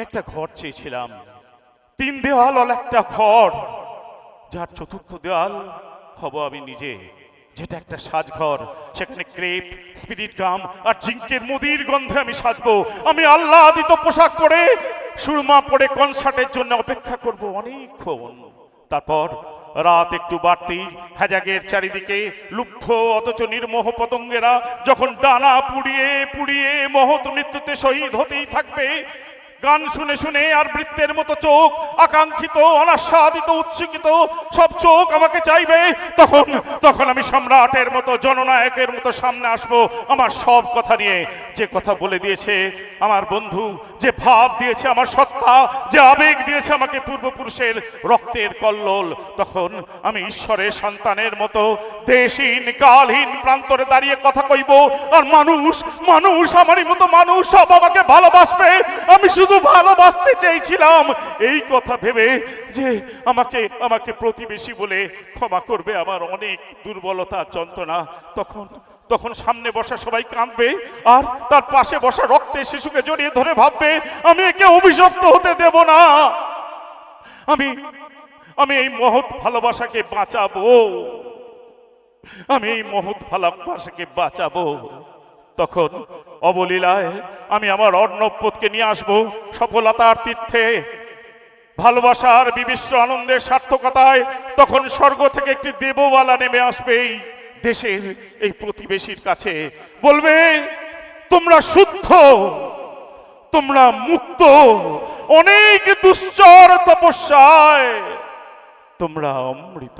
একটা ঘর চেয়েছিলাম, 3 দেওয়াল একটা ঘর, যার চতুর্থ দেওয়াল হব আমি নিজে, যেটা একটা সাজঘর। সেখানে ক্রেপ, স্পিরিট গাম আর জিঙ্কের মুদির গন্ধে আমি সাজবো। আমি আহ্লাদিত পোশাক পরে, সুরমা পরে কনসার্টের জন্য অপেক্ষা করব অনেকক্ষণ। তারপর রাত একটু বাড়তেই হ্যাজাগের চারিদিকে লুব্ধ অথচ নির্মোহ পতঙ্গেরা যখন ডানা পুড়িয়ে পুড়িয়ে মহৎ মৃত্যুতে শহীদ হতেই থাকবে, গান শুনে শুনে আর বৃত্তের মতো চোখ, আকাঙ্ক্ষিত, অনাস্বাদিত, উচ্ছ্বসিত সব চোখ আমাকে চাইবে, তখন তখন আমি সম্রাটের মতো, জননায়কের মতো সামনে আসবো আমার সব কথা নিয়ে। যে কথা বলে দিয়েছে আমার বন্ধু, যে ভাব দিয়েছে আমার সত্তা, যে আবেগ দিয়েছে আমাকে পূর্বপুরুষের রক্তের কল্লোল, তখন আমি ঈশ্বরের সন্তানের মতো দেশহীন কালহীন প্রান্তরে দাঁড়িয়ে কথা কইব। আর মানুষ মানুষ আমারই মতো মানুষ সব আমাকে ভালোবাসবে। আমি শুধু ভালোবাসতে চেয়েছিলাম, এই কথা ভেবে যে আমাকে আমাকে প্রতিবেশী বলে ক্ষমা করবে আমার অনেক দুর্বলতা যন্ত্রণা। তখন সামনে বসা সবাই কাঁদবে, আর তার পাশে বসা রক্তের শিশুকে জড়িয়ে ধরে ভাববে আমি একে অভিশপ্ত হতে দেব না। আমি এই মহৎ ভালোবাসাকে বাঁচাবো, আমি এই মহৎ ভালোবাসাকে বাঁচাবো। তখন অবলীলায় আমি আমার অর্ণবপোতকে নিয়ে আসবো সফলতার তীর্থে, ভালোবাসার বিবিশ্র আনন্দের সার্থকতায়। তখন স্বর্গ থেকে একটি দেববালা নেমে আসবে দেশের এই প্রতিবেশীর কাছে, বলবে তোমরা শুদ্ধ, তোমরা মুক্ত, অনেক দুশ্চর তপস্যায় তোমরা অমৃত।